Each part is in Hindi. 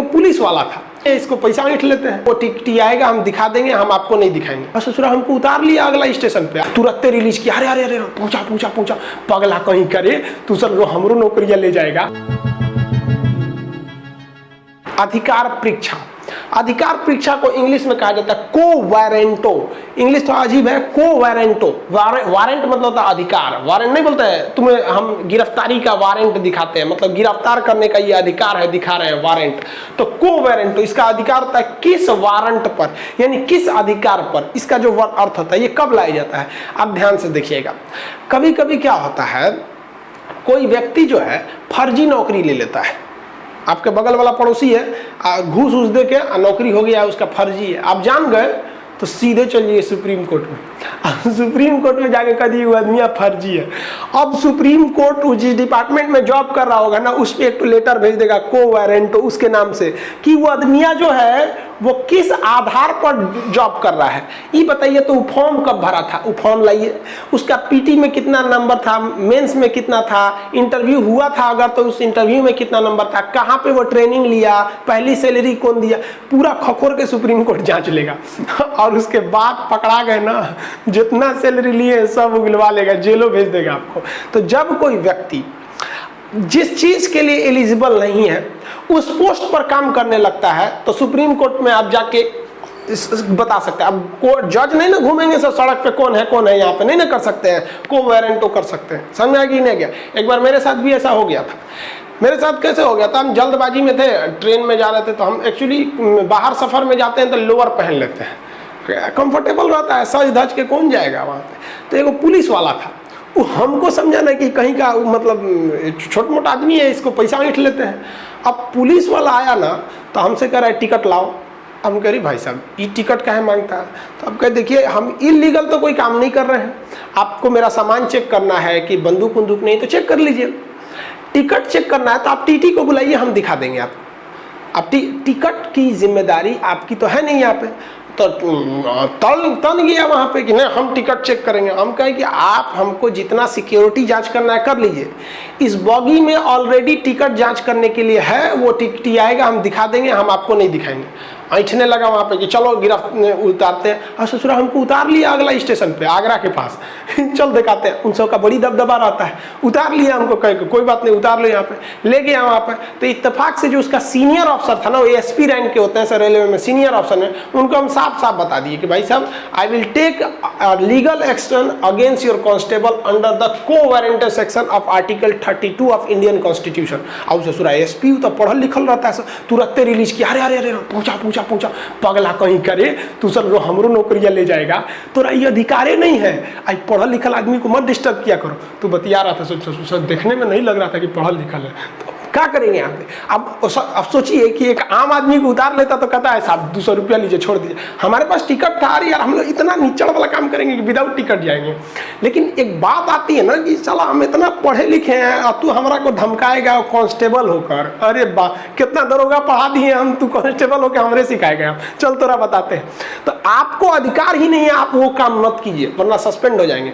वो पुलिस वाला था, इसको पैसा ऐंठ लेते हैं, वो टी आएगा हम दिखा देंगे, हम आपको नहीं दिखाएंगे। और ससुरा हमको उतार लिया अगला स्टेशन पे, तुरंत रिलीज किया, अरे अरे अरे पूछा पगला कहीं करे तू सर हमरो नौकरिया ले जाएगा। अधिकार परीक्षा, अधिकार परीक्षा को इंग्लिश में कहा जाता है को-वारंटो। इंग्लिश तो अजीब है, को-वारंटो। वारंट मतलब होता है अधिकार, वारंट नहीं बोलते हैं तुम्हें, हम गिरफ्तारी का वारंट दिखाते हैं, मतलब गिरफ्तार करने का ये अधिकार है, दिखा रहे हैं वारंट। तो को-वारंटो इसका अधिकार होता है किस वारंट पर, यानी किस अधिकार पर। इसका जो अर्थ होता है ये कब लाया जाता है, आप ध्यान से देखिएगा। कभी कभी क्या होता है, कोई व्यक्ति जो है फर्जी नौकरी ले लेता है, आपके बगल वाला पड़ोसी है, घूस दे के नौकरी हो गया, उसका फर्जी है, आप जान गए तो सीधे चलिए सुप्रीम कोर्ट में। सुप्रीम कोर्ट में जाके कह दिए वो आदमी फर्जी है। अब सुप्रीम कोर्ट जिस डिपार्टमेंट में जॉब कर रहा होगा ना, उस पर एक तो लेटर भेज देगा को-वारंटो उसके नाम से कि वो आदमिया जो है वो किस आधार पर जॉब कर रहा है, ये बताइए। तो वो फॉर्म कब भरा था, वो फॉर्म लाइए, उसका पीटी में कितना नंबर था, मेंस में कितना था, इंटरव्यू हुआ था अगर तो उस इंटरव्यू में कितना नंबर था, कहाँ पे वो ट्रेनिंग लिया, पहली सैलरी कौन दिया, पूरा खखोर के सुप्रीम कोर्ट जांच लेगा। और उसके बाद पकड़ा गए ना, जितना सैलरी लिए सब उगलवा लेगा, जेलों भेज देगा आपको। तो जब कोई व्यक्ति जिस चीज के लिए एलिजिबल नहीं है उस पोस्ट पर काम करने लगता है तो सुप्रीम कोर्ट में आप जाके बता सकते हैं। अब कोर्ट जज नहीं ना घूमेंगे सब सड़क पे कौन है यहाँ पे, नहीं ना कर सकते हैं, को-वारंटो कर सकते हैं। समझ आ गई नहीं गया। एक बार मेरे साथ भी ऐसा हो गया था। मेरे साथ कैसे हो गया था, हम जल्दबाजी में थे, ट्रेन में जा रहे थे, तो हम एक्चुअली बाहर सफर में जाते हैं तो लोअर पहन लेते हैं, कंफर्टेबल रहता है, सज धज के कौन जाएगा वहाँ पे। तो एक पुलिस वाला था, वो हमको समझा ना कि कहीं का मतलब छोटा मोटा आदमी है, इसको पैसा ऐंठ लेते हैं। अब पुलिस वाला आया ना तो हमसे कह रहा है टिकट लाओ। हम कह रही भाई साहब ये टिकट काहे मांगता है, तो अब कह देखिए हम इलीगल तो कोई काम नहीं कर रहे हैं, आपको मेरा सामान चेक करना है कि बंदूक बंदूक नहीं तो चेक कर लीजिए, टिकट चेक करना है तो आप टीटी को बुलाइए, हम दिखा देंगे आपको। अब टिकट की जिम्मेदारी आपकी तो है नहीं यहाँ पे। तो तन गया वहाँ पे कि नहीं हम टिकट चेक करेंगे। हम कहें कि आप हमको जितना सिक्योरिटी जांच करना है कर लीजिए, इस बॉगी में ऑलरेडी टिकट जांच करने के लिए है, वो टी आएगा हम दिखा देंगे, हम आपको नहीं दिखाएंगे। ऐठने लगा वहाँ पे कि चलो उतारते हैं। और ससुरा हमको उतार लिया अगला स्टेशन पे, आगरा के पास। चल दिखाते हैं, उन सबका बड़ी दबदबा रहता है, उतार लिया हमको, कह के कोई बात नहीं उतार लो यहाँ पे, ले गया वहाँ पे। तो इत्तेफाक से जो उसका सीनियर अफसर था ना, वो एसपी रैंक के होते हैं सर रेलवे में, सीनियर अफसर है, उनको हम साफ साफ बता दिए कि भाई साहब I will take legal action against your constable under the quo warranto section of article 32 of Indian constitution. और ससुरा एसपी तो पढ़ल लिखल रहता है, तुरंत रिलीज किया, अरे अरे अरे पूछा पगला कहीं करे तू सर हमरो नौकरिया ले जाएगा, तोरा ये अधिकारे नहीं है, आज पढ़ल लिखल आदमी को मत डिस्टर्ब किया करो। तू बतिया रहा था, देखने में नहीं लग रहा था कि पढ़ल लिखल है, तो क्या करेंगे यहाँ पे। अब सोचिए कि एक आम आदमी को उतार लेता तो कहता है साहब 200 रुपया लीजिए छोड़ दीजिए, हमारे पास टिकट था, अरे यार हम लोग इतना नीचड़ वाला काम करेंगे कि विदाउट टिकट जाएंगे। लेकिन एक बात आती है ना कि चला हम इतना पढ़े लिखे हैं और तू हमारा को धमकाएगा कांस्टेबल होकर, अरे बा कितना दरोगा पढ़ा दिए हम, तू कांस्टेबल होकर हमरे सिखाएगा, चल तोरा बताते हैं। तो आपको अधिकार ही नहीं है, आप वो काम मत कीजिए वरना सस्पेंड हो जाएंगे।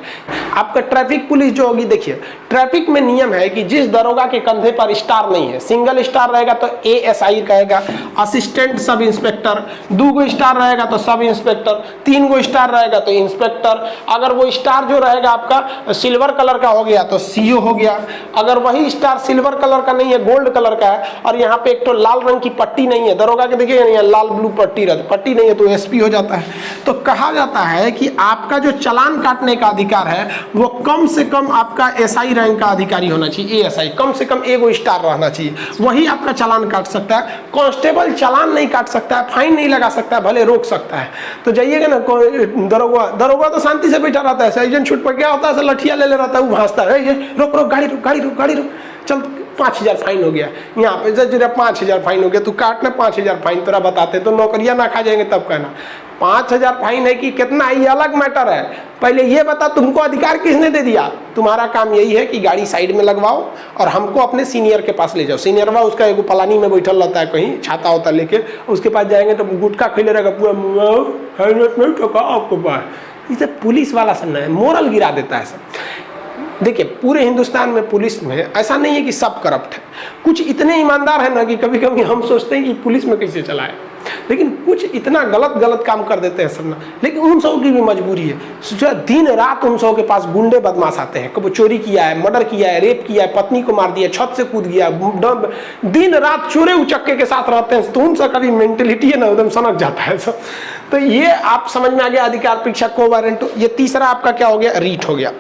आपका ट्रैफिक पुलिस जो होगी, देखिए ट्रैफिक में नियम है कि जिस दरोगा के कंधे पर स्टार नहीं है, सिंगल स्टार रहेगा तो एएसआई कहेगा, असिस्टेंट सब इंस्पेक्टर, 2 गो स्टार रहेगा तो सब इंस्पेक्टर, 3 गो स्टार रहेगा तो इंस्पेक्टर, अगर वो स्टार जो रहेगा आपका सिल्वर कलर का हो गया तो सीओ हो गया, अगर वही स्टार सिल्वर कलर का नहीं है गोल्ड कलर का है और यहाँ पे एक तो लाल रंग की पट्टी नहीं है, दरोगा के देखिए नहीं है लाल ब्लू पट्टी रहती, पट्टी नहीं है तो एसपी हो जाता है। तो कहा जाता है कि आपका जो चालान काटने का अधिकार है वो कम से कम आपका एसआई रैंक का अधिकारी होना चाहिए, एएसआई, कम से कम 1 स्टार रहना चाहिए, वही आपका चालान काट सकता है। कांस्टेबल चालान नहीं काट सकता है, फाइन नहीं लगा सकता है, भले रोक सकता है। तो जाइएगा ना, दरोगा तो शांति से बैठा रहता है, एजेंट छूट पर क्या होता है लठिया ले रहता है, वो भांजता है, रोक गाड़ी रोक, चल 5000 फाइन हो गया, यहाँ पे जरा 5000 फाइन हो गया, तू काटना 5000 फाइन, तोरा बताते तो नौकरियां ना खा जाएंगे तब कहना 5000 फाइन है कि कितना, ये अलग मैटर है। पहले ये बता तुमको अधिकार किसने दे दिया। तुम्हारा काम यही है कि गाड़ी साइड में लगवाओ और हमको अपने सीनियर के पास ले जाओ। सीनियर बा उसका एगो पलानी में बैठल रहता है, कहीं छाता होता लेके, उसके पास जाएंगे तो गुटखा खिले रहेगा पूरा, हेलमेट नहीं ठोका आपको पास। इसे पुलिस वाला सुनना है, मोरल गिरा देता है सब। देखिए पूरे हिंदुस्तान में पुलिस में ऐसा नहीं है कि सब करप्ट है, कुछ इतने ईमानदार है ना कि कभी कभी हम सोचते हैं कि पुलिस में कैसे चलाए, लेकिन कुछ इतना गलत काम कर देते हैं सब ना। लेकिन उन सब की भी मजबूरी है, जो दिन रात उन सब के पास गुंडे बदमाश आते हैं, कभी चोरी किया है, मर्डर किया है, रेप किया है, पत्नी को मार दिया, छत से कूद गया, दिन रात चोरे उचक्के के साथ रहते हैं, तो उन सब का भी मेंटेलिटी है ना एकदम सनक जाता है सब। तो ये आप समझ में आ गया अधिकार परीक्षा को वारंट। ये तीसरा आपका क्या हो गया, रीट हो गया।